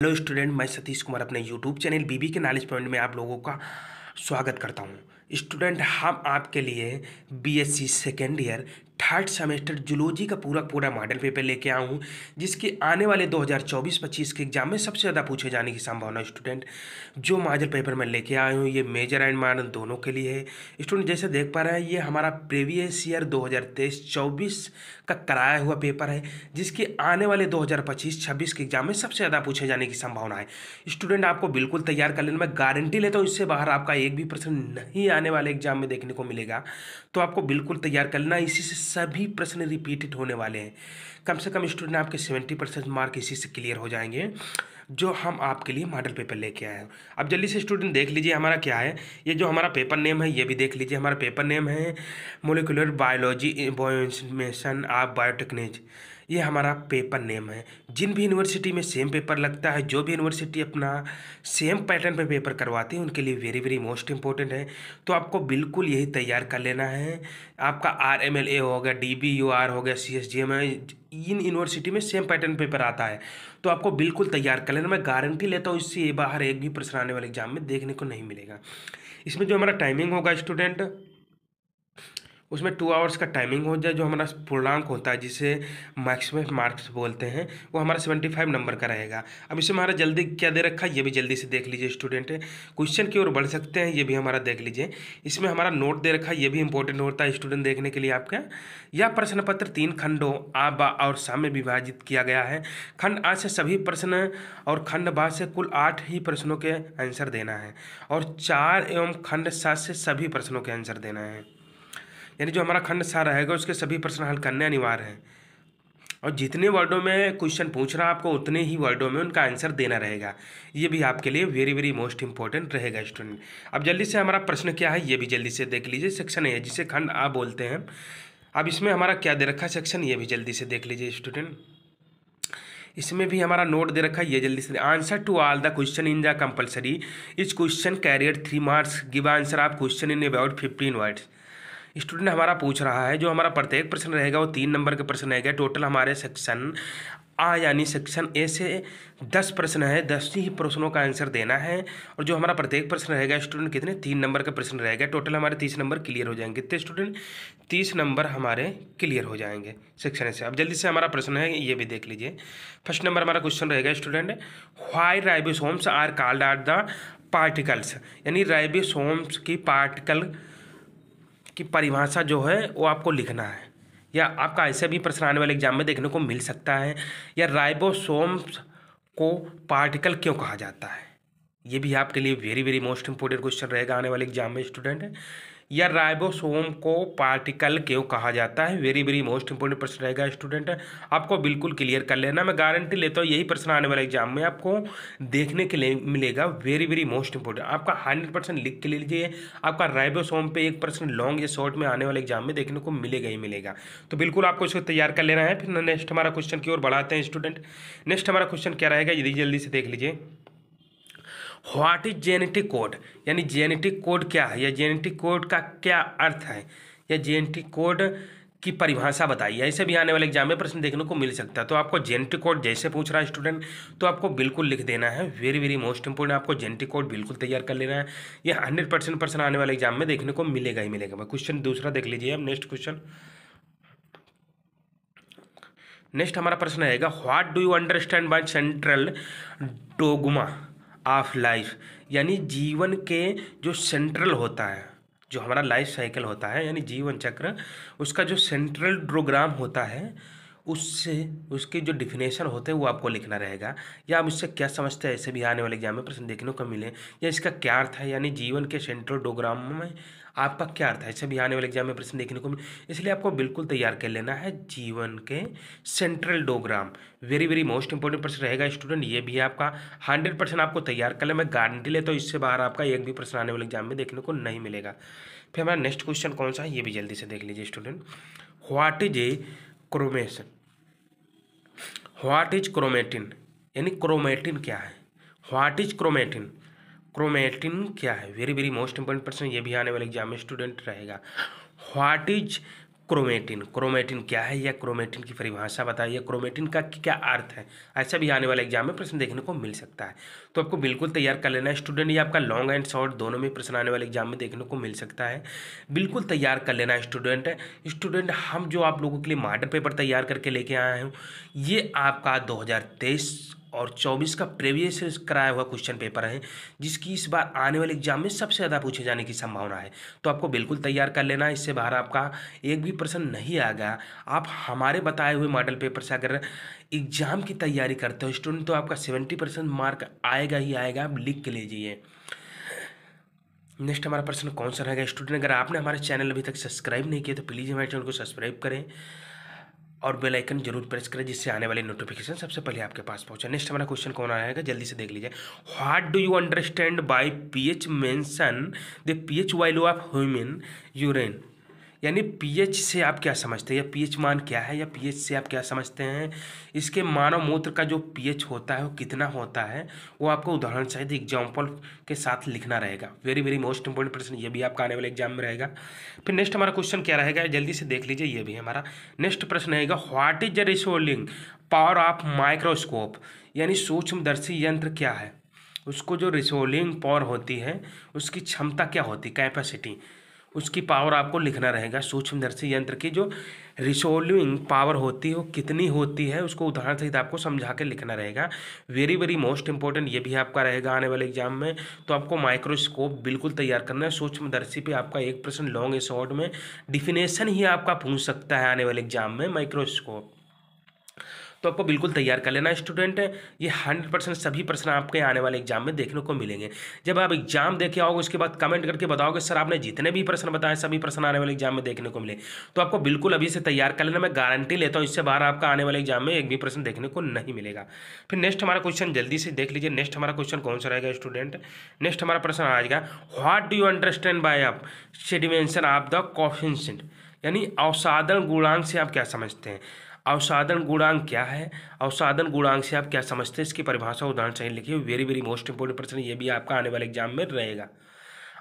Hello student, मैं सतीश कुमार अपने YouTube channel बीबी के नॉलेज पॉइंट में आप लोगों का स्वागत करता हूं। स्टूडेंट, हम आपके लिए BSc second year third semester zoology का पूरा मॉडल पेपर लेके आया हूं, जिसकी आने वाले 2024-25 के एग्जाम में सबसे ज़्यादा पूछे जाने की संभावना है। स्टूडेंट, जो मॉडल पेपर मैं लेके आया हूँ ये मेजर एंड मॉडल दोनों के लिए है। स्टूडेंट, जैसे देख पा रहे हैं ये हमारा प्रीवियस ईयर 2023-24 का कराया हुआ पेपर है, जिसके आने वाले 2025-26 के एग्जाम में सबसे ज़्यादा पूछे जाने की संभावना है। स्टूडेंट, आपको बिल्कुल तैयार कर लेना, मैं गारंटी लेता हूँ इससे बाहर आपका एक भी प्रश्न नहीं आने वाले एग्जाम में देखने को मिलेगा। तो आपको बिल्कुल तैयार कर लेना, इसी से सभी प्रश्न रिपीटेड होने वाले हैं। कम से कम स्टूडेंट आपके 70% मार्क इसी से क्लियर हो जाएंगे, जो हम आपके लिए मॉडल पेपर लेके आए हैं। अब जल्दी से स्टूडेंट देख लीजिए हमारा क्या है। ये जो हमारा पेपर नेम है ये भी देख लीजिए। हमारा पेपर नेम है मोलिकुलर बायोलॉजी बायोइंफॉर्मेशन ऑफ बायोटेक्नोलॉजी। ये हमारा पेपर नेम है। जिन भी यूनिवर्सिटी में सेम पेपर लगता है, जो भी यूनिवर्सिटी अपना सेम पैटर्न पे पेपर करवाती है, उनके लिए वेरी वेरी मोस्ट इंपॉर्टेंट है। तो आपको बिल्कुल यही तैयार कर लेना है। आपका RMLA हो गया, DBUR हो गया, CSGM है, इन यूनिवर्सिटी में सेम पैटर्न पेपर आता है। तो आपको बिल्कुल तैयार कर लेना, मैं गारंटी लेता हूँ इससे बाहर एक भी प्रश्न आने वाले एग्जाम में देखने को नहीं मिलेगा। इसमें जो हमारा टाइमिंग होगा स्टूडेंट, उसमें 2 आवर्स का टाइमिंग हो जाए। जो हमारा पूर्णांक होता है जिसे मैक्सिमम मार्क्स बोलते हैं, वो हमारा 75 नंबर का रहेगा। अब इसमें हमारा जल्दी क्या दे रखा है ये भी जल्दी से देख लीजिए स्टूडेंट। क्वेश्चन की ओर बढ़ सकते हैं, ये भी हमारा देख लीजिए। इसमें हमारा नोट दे रखा है, ये भी इंपॉर्टेंट होता है स्टूडेंट देखने के लिए आपका। यह प्रश्न पत्र 3 खंडों आ बा और सा में विभाजित किया गया है। खंड आ से सभी प्रश्न और खंड बा से कुल 8 ही प्रश्नों के आंसर देना है, और 4 एवं खंड सा से सभी प्रश्नों के आंसर देना है। यानी जो हमारा खंड सा रहेगा उसके सभी प्रश्न हल करने अनिवार्य हैं, और जितने वर्डों में क्वेश्चन पूछ रहा है आपको उतने ही वर्डों में उनका आंसर देना रहेगा। ये भी आपके लिए वेरी वेरी मोस्ट इंपॉर्टेंट रहेगा स्टूडेंट। अब जल्दी से हमारा प्रश्न क्या है ये भी जल्दी से देख लीजिए। सेक्शन है जिसे खंड आ बोलते हैं। अब इसमें हमारा क्या दे रखा है सेक्शन, ये भी जल्दी से देख लीजिए स्टूडेंट। इसमें भी हमारा नोट दे रखा है, ये जल्दी से। Answer to all the question in the compulsory each question carrier 3 marks. Give answer of question in about 15 words. Student हमारा पूछ रहा है जो हमारा प्रत्येक प्रश्न रहेगा वो 3 नंबर के प्रश्न रहेगा। टोटल हमारे सेक्शन आ यानी सेक्शन ए से 10 प्रश्न है, 10 ही प्रश्नों का आंसर देना है। और जो हमारा प्रत्येक प्रश्न रहेगा स्टूडेंट कितने 3 नंबर का प्रश्न रहेगा। टोटल हमारे 30 नंबर क्लियर हो जाएंगे। कितने स्टूडेंट 30 नंबर हमारे क्लियर हो जाएंगे सेक्शन ए से। अब जल्दी से हमारा प्रश्न है ये भी देख लीजिए। फर्स्ट नंबर हमारा क्वेश्चन रहेगा student, why ribosomes are called are the particles. यानी राइबोसोम्स की पार्टिकल की परिभाषा जो है वो आपको लिखना है, या आपका ऐसे भी प्रश्न आने वाले एग्जाम में देखने को मिल सकता है। या राइबोसोम्स को पार्टिकल क्यों कहा जाता है, ये भी आपके लिए very very most important question रहेगा आने वाले एग्जाम में स्टूडेंट। या राइबोसोम को पार्टिकल क्यों कहा जाता है, वेरी वेरी मोस्ट इंपोर्टेंट प्रश्न रहेगा स्टूडेंट। आपको बिल्कुल क्लियर कर लेना, मैं गारंटी लेता हूँ यही प्रश्न आने वाले एग्जाम में आपको देखने के लिए मिलेगा। वेरी वेरी मोस्ट इंपोर्टेंट आपका 100% लिख के ले लीजिए। आपका राइबोसोम पे एक प्रश्न लॉन्ग या शॉर्ट में आने वाले एग्जाम में देखने को मिलेगा ही मिलेगा। तो बिल्कुल आपको इसको तैयार कर लेना है। फिर नेक्स्ट हमारा क्वेश्चन की ओर बढ़ाते हैं स्टूडेंट। नेक्स्ट हमारा क्वेश्चन क्या रहेगा यदि जल्दी से देख लीजिए। व्हाट इज जेनेटिक कोड, यानी जेनेटिक कोड क्या है, या जेनेटिक कोड का क्या अर्थ है, या जेनेटिक कोड की परिभाषा बताइए। ऐसे भी आने वाले एग्जाम में प्रश्न देखने को मिल सकता है। तो आपको जेनेटिक कोड जैसे पूछ रहा है स्टूडेंट तो आपको बिल्कुल लिख देना है। वेरी वेरी मोस्ट इंपोर्टेंट, आपको जेनेटिक कोड बिल्कुल तैयार कर लेना है। ये 100% प्रश्न आने वाले एग्जाम में देखने को मिलेगा ही मिलेगा। क्वेश्चन दूसरा देख लीजिए अब। नेक्स्ट क्वेश्चन, नेक्स्ट हमारा प्रश्न रहेगा, what do you understand by central dogma of life. यानी जीवन के जो सेंट्रल होता है, जो हमारा लाइफ साइकिल होता है यानी जीवन चक्र, उसका जो सेंट्रल प्रोग्राम होता है उससे उसके जो डिफिनेशन होते हैं वो आपको लिखना रहेगा। या आप उससे क्या समझते हैं, ऐसे भी आने वाले एग्जाम में प्रश्न देखने को मिले। या इसका क्या अर्थ है, यानी जीवन के सेंट्रल प्रोग्राम में आपका क्या अर्थ है, ऐसे भी आने वाले एग्जाम में प्रश्न देखने को मिले। इसलिए आपको बिल्कुल तैयार कर लेना है जीवन के सेंट्रल डोग्राम। वेरी वेरी मोस्ट इंपॉर्टेंट प्रश्न रहेगा स्टूडेंट। ये भी आपका 100% आपको तैयार कर ले, मैं गारंटी लेता हूँ इससे बाहर आपका एक भी प्रश्न आने वाले एग्जाम में देखने को नहीं मिलेगा। फिर हमारा नेक्स्ट क्वेश्चन कौन सा है ये भी जल्दी से देख लीजिए student. What is a cremation, what is chromatin, यानी क्रोमेटिन क्या है। व्हाट इज क्रोमेटिन, क्रोमेटिन क्या है। वेरी वेरी मोस्ट इंपॉर्टेंट प्रश्न, ये भी आने वाले एग्जाम में स्टूडेंट रहेगा। What is chromatin. क्रोमेटिन क्या है या क्रोमेटिन की परिभाषा बताइए, क्रोमेटिन का क्या अर्थ है, ऐसा भी आने वाले एग्जाम में प्रश्न देखने को मिल सकता है। तो आपको बिल्कुल तैयार कर लेना है स्टूडेंट, ये आपका लॉन्ग एंड शॉर्ट दोनों में प्रश्न आने वाले एग्जाम में देखने को मिल सकता है, बिल्कुल तैयार कर लेना है स्टूडेंट। हम जो आप लोगों के लिए मॉडल पेपर तैयार करके लेके आए हैं, ये आपका 2023 और 24 का प्रीवियस कराया हुआ क्वेश्चन पेपर है, जिसकी इस बार आने वाले एग्जाम में सबसे ज़्यादा पूछे जाने की संभावना है। तो आपको बिल्कुल तैयार कर लेना है, इससे बाहर आपका एक भी प्रश्न नहीं आ गया। आप हमारे बताए हुए मॉडल पेपर से अगर एग्जाम की तैयारी करते हो स्टूडेंट, तो आपका 70% मार्क आएगा ही आएगा, आप लिख के लीजिए। नेक्स्ट हमारा प्रश्न कौन सा रहेगा स्टूडेंट, अगर आपने हमारे चैनल अभी तक सब्सक्राइब नहीं किया तो प्लीज़ हमारे चैनल को सब्सक्राइब करें और बेल आइकन जरूर प्रेस करें, जिससे आने वाली नोटिफिकेशन सबसे पहले आपके पास पहुंचे। नेक्स्ट हमारा क्वेश्चन कौन आएगा, जल्दी से देख लीजिए। What do you understand bye pH, mention the pH value of human urine. यानी पीएच से आप क्या समझते हैं, या पीएच मान क्या है, या पीएच से आप क्या समझते हैं, इसके मानव मूत्र का जो पीएच होता है वो कितना होता है, वो आपको उदाहरण सहित एग्जाम्पल के साथ लिखना रहेगा। वेरी वेरी मोस्ट इंपॉर्टेंट प्रश्न, ये भी आपका आने वाले एग्जाम में रहेगा। फिर नेक्स्ट हमारा क्वेश्चन क्या रहेगा, जल्दी से देख लीजिए, ये भी हमारा नेक्स्ट प्रश्न रहेगा। What is the resolving power of microscope. यानी सूक्ष्मदर्शी यंत्र क्या है, उसको जो रिसोल्विंग पावर होती है उसकी क्षमता क्या होती है, कैपेसिटी, उसकी पावर आपको लिखना रहेगा। सूक्ष्मदर्शी यंत्र की जो रिसोल्विंग पावर होती है वो कितनी होती है, उसको उदाहरण सहित आपको समझा के लिखना रहेगा। वेरी वेरी मोस्ट इंपॉर्टेंट, ये भी आपका रहेगा आने वाले एग्जाम में। तो आपको माइक्रोस्कोप बिल्कुल तैयार करना है। सूक्ष्मदर्शी पे आपका एक प्रश्न लॉन्ग या शॉर्ट में डिफिनेशन ही आपका पूछ सकता है आने वाले एग्जाम में, माइक्रोस्कोप। तो आपको बिल्कुल तैयार कर लेना स्टूडेंट। ये 100% सभी प्रश्न आपके आने वाले एग्जाम में देखने को मिलेंगे। जब आप एग्जाम देके आओगे उसके बाद कमेंट करके बताओगे सर आपने जितने भी प्रश्न बताए सभी प्रश्न आने वाले एग्जाम में देखने को मिले, तो आपको बिल्कुल अभी से तैयार कर लेना। मैं गारंटी लेता हूँ इससे बाहर आपका आने वाले एग्जाम में एक भी प्रश्न देखने को नहीं मिलेगा। फिर नेक्स्ट हमारा क्वेश्चन जल्दी से देख लीजिए। नेक्स्ट हमारा क्वेश्चन कौन सा रहेगा स्टूडेंट, नेक्स्ट हमारा प्रश्न आएगा। What do you understand by up sedimentation of the coefficient. यानी अवसादन गुणांक से आप क्या समझते हैं, अवसादन गुणांक क्या है, अवसादन गुणांक से आप क्या समझते हैं, इसकी परिभाषा उदाहरण सही लिखिए। वेरी वेरी मोस्ट इंपोर्टेंट प्रश्न, ये भी आपका आने वाले एग्जाम में रहेगा।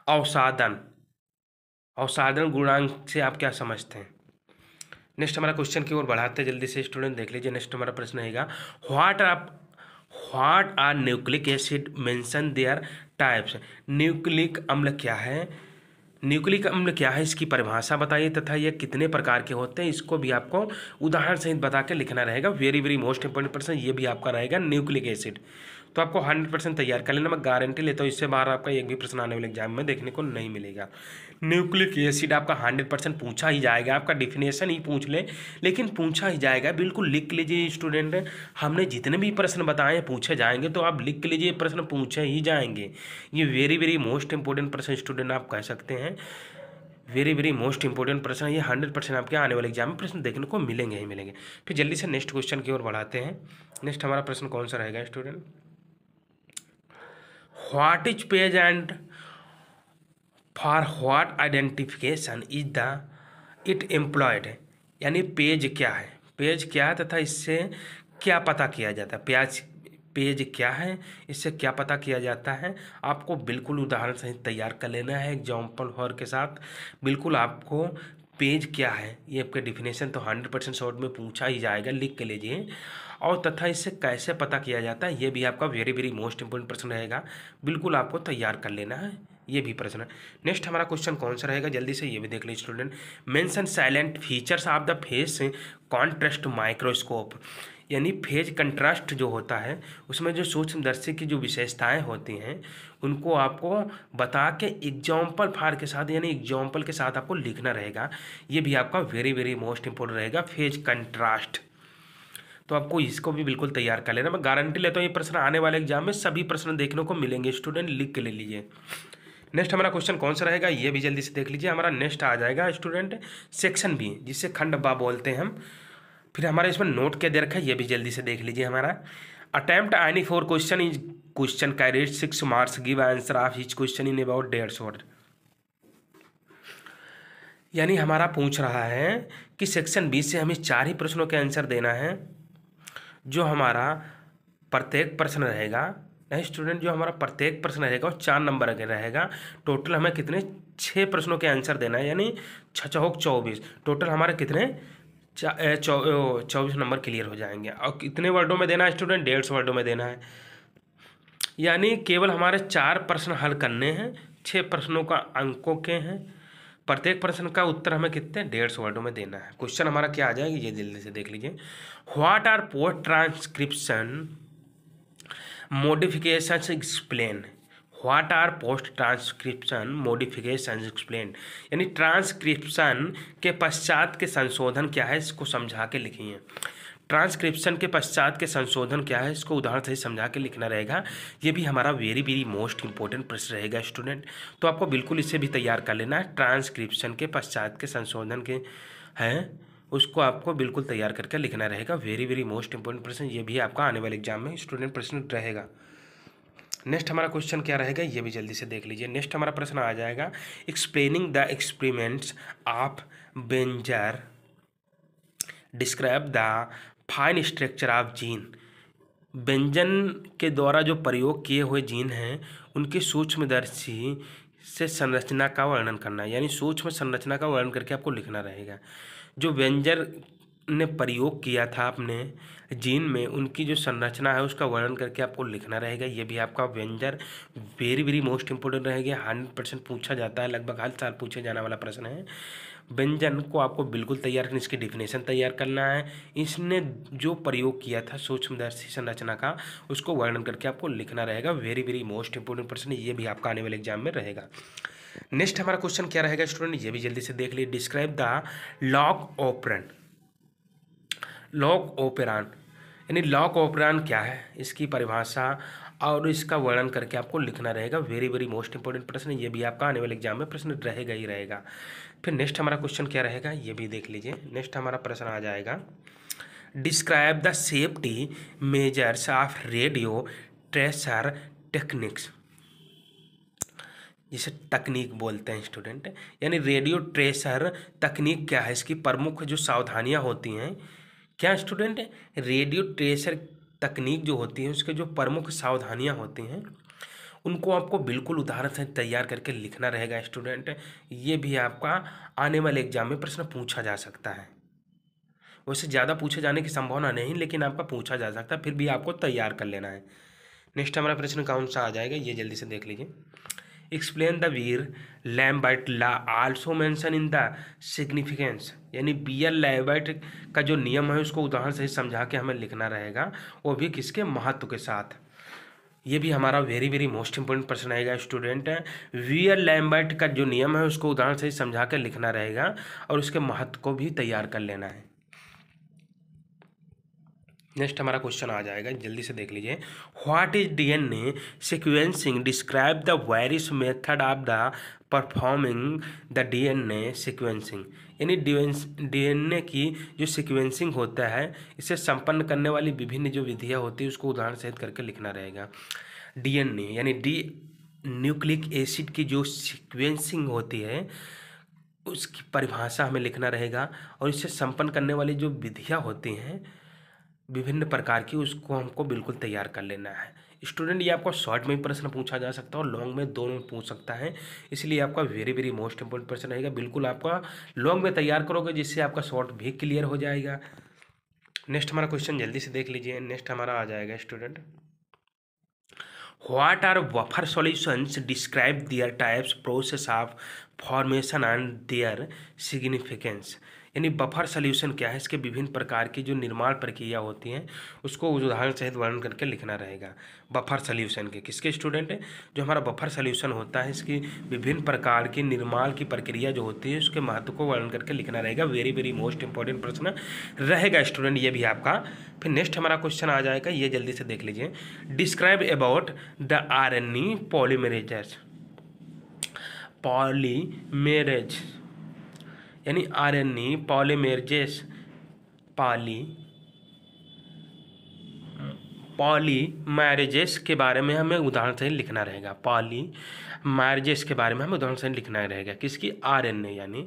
अवसादन, अवसादन गुणांक से आप क्या समझते हैं। नेक्स्ट हमारा क्वेश्चन की ओर बढ़ाते हैं, जल्दी से स्टूडेंट देख लीजिए। नेक्स्ट हमारा प्रश्न रहेगा। What are nucleic acid, mention their types. Nucleic अम्ल क्या है, न्यूक्लिक अम्ल क्या है, इसकी परिभाषा बताइए तथा ये कितने प्रकार के होते हैं, इसको भी आपको उदाहरण सहित बता के लिखना रहेगा। वेरी वेरी मोस्ट इंपॉर्टेंट प्रश्न, ये भी आपका रहेगा न्यूक्लिक एसिड। तो आपको 100% तैयार कर लेना, मैं गारंटी लेता हूँ इससे बाहर आपका एक भी प्रश्न आने वाले एग्जाम में देखने को नहीं मिलेगा। न्यूक्लिक एसिड आपका 100% पूछा ही जाएगा, आपका डिफिनेशन ही पूछ ले लेकिन पूछा ही जाएगा। बिल्कुल लिख लीजिए स्टूडेंट, हमने जितने भी प्रश्न बताए पूछे जाएंगे, तो आप लिख लीजिए प्रश्न पूछे ही जाएंगे। ये वेरी वेरी मोस्ट इंपॉर्टेंट प्रश्न स्टूडेंट आप कह सकते हैं, वेरी वेरी मोस्ट इंपॉर्टेंट प्रश्न, ये 100% आपके आने वाले एग्जाम में प्रश्न देखने को मिलेंगे ही मिलेंगे। फिर जल्दी से नेक्स्ट क्वेश्चन की ओर बढ़ाते हैं। नेक्स्ट हमारा प्रश्न कौन सा रहेगा student. What is page and for what identification is the it employed. यानी पेज क्या है, पेज क्या है तथा इससे क्या पता किया जाता है, पेज क्या है, इससे क्या पता किया जाता है, आपको बिल्कुल उदाहरण सहित तैयार कर लेना है एग्जाम्पल फॉर के साथ। बिल्कुल आपको पेज क्या है ये आपके डिफिनेशन तो 100% शॉर्ट में पूछा ही जाएगा, लिख के लीजिए। और तथा इससे कैसे पता किया जाता है ये भी आपका वेरी वेरी मोस्ट इंपॉर्टेंट प्रश्न रहेगा, बिल्कुल आपको तैयार कर लेना है ये भी प्रश्न। नेक्स्ट हमारा क्वेश्चन कौन सा रहेगा, जल्दी से ये भी देख लीजिए student. Mention salient features of the face contrast microscope. यानी फेज कंट्रास्ट जो होता है उसमें जो सूक्ष्मदर्शी की जो विशेषताएं होती हैं उनको आपको बता के एग्जाम्पल फार के साथ, यानी एग्जाम्पल के साथ आपको लिखना रहेगा। ये भी आपका वेरी वेरी मोस्ट इंपॉर्टेंट रहेगा, फेज कंट्रास्ट। तो आपको इसको भी बिल्कुल तैयार कर लेना, मैं गारंटी लेता हूँ ये प्रश्न आने वाले एग्जाम में सभी प्रश्न देखने को मिलेंगे स्टूडेंट, लिख के ले लीजिए। नेक्स्ट हमारा क्वेश्चन कौन सा रहेगा ये भी जल्दी से देख लीजिए। हमारा नेक्स्ट आ जाएगा स्टूडेंट सेक्शन बी, जिससे खंड बा बोलते हैं हम। फिर हमारा इसमें नोट क्या दे रखा है ये भी जल्दी से देख लीजिए। हमारा attempt any 4 question is question carried 6 marks, give answer of each question in about 150 word. यानी हमारा पूछ रहा है कि सेक्शन 20 से हमें 4 ही प्रश्नों के आंसर देना है। जो हमारा प्रत्येक प्रश्न रहेगा नहीं स्टूडेंट, जो हमारा प्रत्येक प्रश्न रहेगा वो 4 नंबर का रहेगा। टोटल हमें कितने 6 प्रश्नों के आंसर देना है, यानी 6 चौक 24। टोटल हमारे कितने 24 नंबर क्लियर हो जाएंगे। और कितने वर्डों में देना है स्टूडेंट? 150 वर्डों में देना है। यानी केवल हमारे 4 प्रश्न हल करने हैं, 6 प्रश्नों का अंकों के हैं। प्रत्येक प्रश्न का उत्तर हमें कितने 150 वर्डों में देना है। क्वेश्चन हमारा क्या आ जाएगा ये जल्दी से देख लीजिए। What R post transcription modifications explain. What R post transcription modifications explain, यानी ट्रांसक्रिप्शन के पश्चात के संशोधन क्या है, इसको समझा के लिखिए। ट्रांसक्रिप्शन के पश्चात के संशोधन क्या है, इसको उदाहरण से समझा के लिखना रहेगा। ये भी हमारा वेरी वेरी मोस्ट इंपॉर्टेंट प्रश्न रहेगा स्टूडेंट, तो आपको बिल्कुल इसे भी तैयार कर लेना है। ट्रांसक्रिप्शन के पश्चात के संशोधन के हैं, उसको आपको बिल्कुल तैयार करके लिखना रहेगा। वेरी वेरी मोस्ट इंपॉर्टेंट प्रश्न, ये भी आपका आने वाले एग्जाम में स्टूडेंट प्रश्न रहेगा। नेक्स्ट हमारा क्वेश्चन क्या रहेगा ये भी जल्दी से देख लीजिए। नेक्स्ट हमारा प्रश्न आ जाएगा, explaining the experiments of Benzer, describe the fine structure of gene. Benzer के द्वारा जो प्रयोग किए हुए जीन हैं उनकी सूक्ष्मदर्शी से संरचना का वर्णन करना है, यानी सूक्ष्म संरचना का वर्णन करके आपको लिखना रहेगा। जो बेंजर ने प्रयोग किया था अपने जीन में, उनकी जो संरचना है उसका वर्णन करके आपको लिखना रहेगा। ये भी आपका Berger very very most important रहेगा, 100% पूछा जाता है, लगभग हर साल पूछे जाने वाला प्रश्न है। व्यंजन को आपको बिल्कुल तैयार करना, इसकी डिफिनेशन तैयार करना है। इसने जो प्रयोग किया था सूक्ष्मदर्शी संरचना का, उसको वर्णन करके आपको लिखना रहेगा। वेरी वेरी मोस्ट इंपॉर्टेंट प्रश्न, ये भी आपका आने वाले एग्जाम में रहेगा। नेक्स्ट हमारा क्वेश्चन क्या रहेगा स्टूडेंट, ये भी जल्दी से देख लीजिए। Describe the log operand. Log operand यानी लॉग ऑपरेंड क्या है, इसकी परिभाषा और इसका वर्णन करके आपको लिखना रहेगा। वेरी वेरी मोस्ट इंपॉर्टेंट प्रश्न, ये भी आपका आने वाले एग्जाम में प्रश्न रहेगा ही रहेगा। फिर नेक्स्ट हमारा क्वेश्चन क्या रहेगा ये भी देख लीजिए। नेक्स्ट हमारा प्रश्न आ जाएगा, describe the safety measures of radio tracer techniques. जिसे तकनीक बोलते हैं स्टूडेंट, यानी रेडियो ट्रेसर तकनीक क्या है, इसकी प्रमुख जो सावधानियां होती हैं क्या स्टूडेंट, रेडियो ट्रेसर तकनीक जो होती है उसके जो प्रमुख सावधानियां होती हैं उनको आपको बिल्कुल उदाहरण से तैयार करके लिखना रहेगा स्टूडेंट। ये भी आपका आने वाले एग्जाम में प्रश्न पूछा जा सकता है। वैसे ज़्यादा पूछे जाने की संभावना नहीं, लेकिन आपका पूछा जा सकता है, फिर भी आपको तैयार कर लेना है। नेक्स्ट हमारा प्रश्न कौन सा आ जाएगा ये जल्दी से देख लीजिए। Explain the Veer Lambert law also mention in the significance, यानी बीयर लैम्बर्ट का जो नियम है उसको उदाहरण से समझा के हमें लिखना रहेगा, वो भी किसके महत्व के साथ। ये भी हमारा वेरी वेरी मोस्ट इंपॉर्टेंट प्रश्न आएगा स्टूडेंट। वीयर लैम्बर्ट का जो नियम है उसको उदाहरण से समझा कर लिखना रहेगा और उसके महत्व को भी तैयार कर लेना है। नेक्स्ट हमारा क्वेश्चन आ जाएगा जल्दी से देख लीजिए। What is DNA sequencing, describe the various method of the performing the DNA sequencing, यानी डीएनए की जो सीक्वेंसिंग होता है इसे संपन्न करने वाली विभिन्न जो विधियां होती है उसको उदाहरण सहित करके लिखना रहेगा। डीएनए यानी डी न्यूक्लिक एसिड की जो सीक्वेंसिंग होती है उसकी परिभाषा हमें लिखना रहेगा, और इसे संपन्न करने वाली जो विधियां होती हैं विभिन्न प्रकार की, उसको हमको बिल्कुल तैयार कर लेना है स्टूडेंट। ये आपको शॉर्ट में भी प्रश्न पूछा जा सकता है और लॉन्ग में दोनों में पूछ सकता है, इसलिए आपका वेरी वेरी मोस्ट इंपॉर्टेंट प्रश्न रहेगा। बिल्कुल आपका लॉन्ग में तैयार करोगे जिससे आपका शॉर्ट भी क्लियर हो जाएगा। नेक्स्ट हमारा क्वेश्चन जल्दी से देख लीजिए। नेक्स्ट हमारा आ जाएगा student, what are buffer solutions, describe their types, process of formation and their significance, यानी बफर सॉल्यूशन क्या है, इसके विभिन्न प्रकार की जो निर्माण प्रक्रिया होती हैं उसको उदाहरण सहित वर्णन करके लिखना रहेगा। बफर सॉल्यूशन के किसके स्टूडेंट है, जो हमारा बफर सॉल्यूशन होता है इसकी विभिन्न प्रकार की निर्माण की प्रक्रिया जो होती है उसके महत्व को वर्णन करके लिखना रहेगा। वेरी वेरी मोस्ट इंपॉर्टेंट प्रश्न रहेगा स्टूडेंट ये भी आपका। फिर नेक्स्ट हमारा क्वेश्चन आ जाएगा ये जल्दी से देख लीजिए। Describe about the RNA polymerase, polymerase यानी आरएनए पॉलीमेरेजेस, पॉलीमरेजेस के बारे में हमें उदाहरण से लिखना रहेगा। पॉलीमरेजेस के बारे में हमें उदाहरण से लिखना रहेगा किसकी, आरएनए, यानी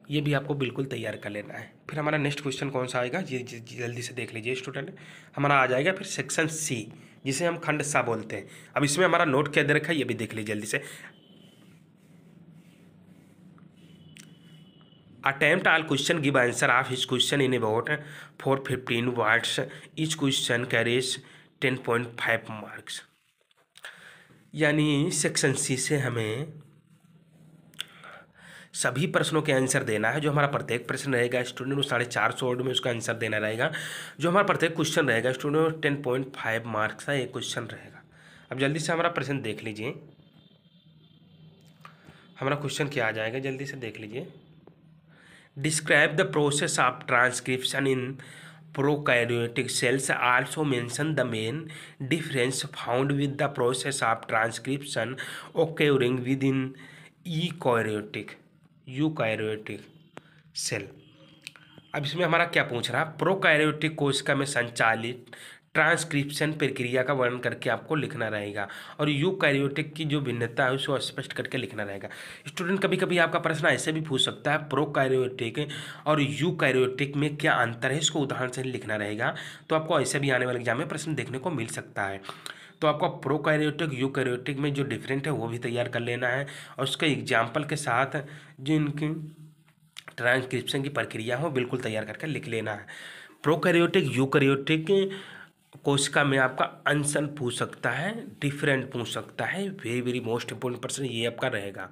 ये भी आपको बिल्कुल तैयार कर लेना है। फिर हमारा नेक्स्ट क्वेश्चन कौन सा आएगा, ये जल्दी से देख लीजिए स्टूडेंट। हमारा आ जाएगा फिर सेक्शन सी, जिसे हम खंड सा बोलते हैं। अब इसमें हमारा नोट क्या दे रखा है ये भी देख लीजिए जल्दी से। Attempt all question give answer of hitch question in about 415 words, each question carries 10.5 marks. यानी सेक्शन सी से हमें सभी प्रश्नों के आंसर देना है। जो हमारा प्रत्येक प्रश्न रहेगा स्टूडेंट वो 450 वर्ड में उसका आंसर देना रहेगा। जो हमारा प्रत्येक क्वेश्चन रहेगा स्टूडेंट वो 10.5 मार्क्स का एक क्वेश्चन रहेगा। अब जल्दी से हमारा प्रश्न देख लीजिए, हमारा क्वेश्चन क्या आ जाएगा, जल्दी से देख लीजिए। Describe the process of transcription in prokaryotic cells, also mention the main difference found with the process of transcription occurring within eukaryotic cell. अब इसमें हमारा क्या पूछ रहा है, प्रोकैरियोटिक कोशिका में संचालित ट्रांसक्रिप्शन प्रक्रिया का वर्णन करके आपको लिखना रहेगा, और यूकैरियोटिक की जो भिन्नता है उसको स्पष्ट करके लिखना रहेगा। स्टूडेंट कभी कभी आपका प्रश्न ऐसे भी पूछ सकता है, प्रोकैरियोटिक और यूकैरियोटिक में क्या अंतर है, इसको उदाहरण से लिखना रहेगा। तो आपको ऐसे भी आने वाले एग्जाम में प्रश्न देखने को मिल सकता है। तो आपको प्रोकैरियोटिक यूकैरियोटिक में जो डिफरेंट है वो भी तैयार कर लेना है, और उसके एग्जाम्पल के साथ जो इनकी ट्रांसक्रिप्शन की प्रक्रिया हो बिल्कुल तैयार करके लिख लेना है। प्रोकैरियोटिक यूकैरियोटिक कोशिका में आपका आंसर पूछ सकता है, डिफरेंट पूछ सकता है, वेरी वेरी मोस्ट इंपॉर्टेंट प्रश्न ये आपका रहेगा।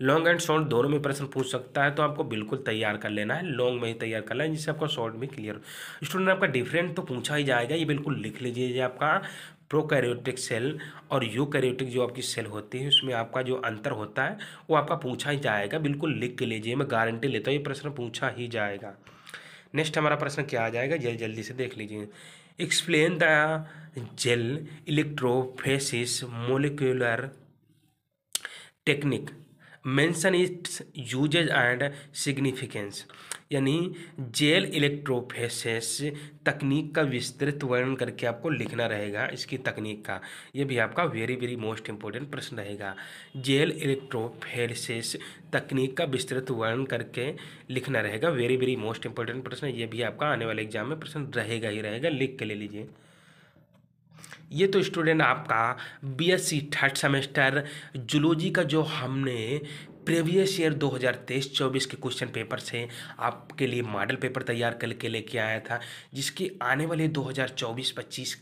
लॉन्ग एंड शॉर्ट दोनों में प्रश्न पूछ सकता है, तो आपको बिल्कुल तैयार कर लेना है, लॉन्ग में ही तैयार कर लेना है जिससे आपका शॉर्ट में क्लियर हो। स्टूडेंट आपका डिफरेंट तो पूछा ही जाएगा, ये बिल्कुल लिख लीजिए। ये आपका प्रोकैरियोटिक सेल और यूकैरियोटिक जो आपकी सेल होती है उसमें आपका जो अंतर होता है वो आपका पूछा ही जाएगा, बिल्कुल लिख के लीजिए, मैं गारंटी लेता हूँ ये प्रश्न पूछा ही जाएगा। नेक्स्ट हमारा प्रश्न क्या आ जाएगा, जल्दी से देख लीजिए। Explain the gel electrophoresis molecular technique, mention its usages and significance. यानी जेल इलेक्ट्रोफोरेसिस तकनीक का विस्तृत वर्णन करके आपको लिखना रहेगा, इसकी तकनीक का। ये भी आपका वेरी वेरी मोस्ट इंपॉर्टेंट प्रश्न रहेगा। जेल इलेक्ट्रोफोरेसिस तकनीक का विस्तृत वर्णन करके लिखना रहेगा, वेरी वेरी मोस्ट इंपॉर्टेंट प्रश्न। ये भी आपका आने वाले एग्जाम में प्रश्न रहेगा ही रहेगा, लिख के ले लीजिए। ये तो स्टूडेंट आपका बीएससी थर्ड सेमेस्टर जूलॉजी का जो हमने प्रीवियस ईयर 2023-24 के क्वेश्चन पेपर से आपके लिए मॉडल पेपर तैयार करके लेके आया था, जिसकी आने वाले 2024-25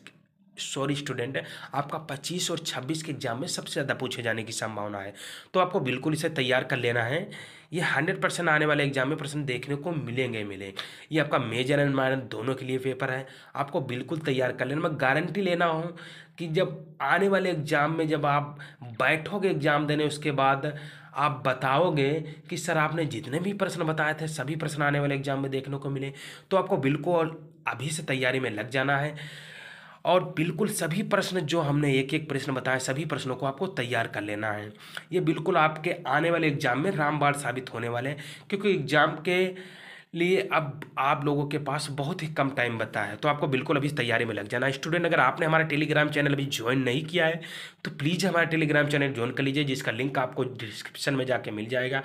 सॉरी स्टूडेंट आपका 25 और 26 के एग्जाम में सबसे ज़्यादा पूछे जाने की संभावना है। तो आपको बिल्कुल इसे तैयार कर लेना है, ये 100% आने वाले एग्जाम में प्रश्न देखने को मिलेंगे। ये आपका मेजर एंड माइनर दोनों के लिए पेपर है, आपको बिल्कुल तैयार कर लेना। मैं गारंटी लेना हूँ कि जब आने वाले एग्जाम में जब आप बैठोगे एग्जाम देने, उसके बाद आप बताओगे कि सर आपने जितने भी प्रश्न बताए थे सभी प्रश्न आने वाले एग्जाम में देखने को मिले। तो आपको बिल्कुल अभी से तैयारी में लग जाना है, और बिल्कुल सभी प्रश्न जो हमने एक एक प्रश्न बताए सभी प्रश्नों को आपको तैयार कर लेना है। ये बिल्कुल आपके आने वाले एग्जाम में रामबाण साबित होने वाले हैं, क्योंकि एग्जाम के लिए अब आप लोगों के पास बहुत ही कम टाइम बचा है। तो आपको बिल्कुल अभी तैयारी में लग जाना। स्टूडेंट अगर आपने हमारा टेलीग्राम चैनल अभी ज्वाइन नहीं किया है तो प्लीज़ हमारा टेलीग्राम चैनल ज्वाइन कर लीजिए, जिसका लिंक आपको डिस्क्रिप्शन में जाके मिल जाएगा।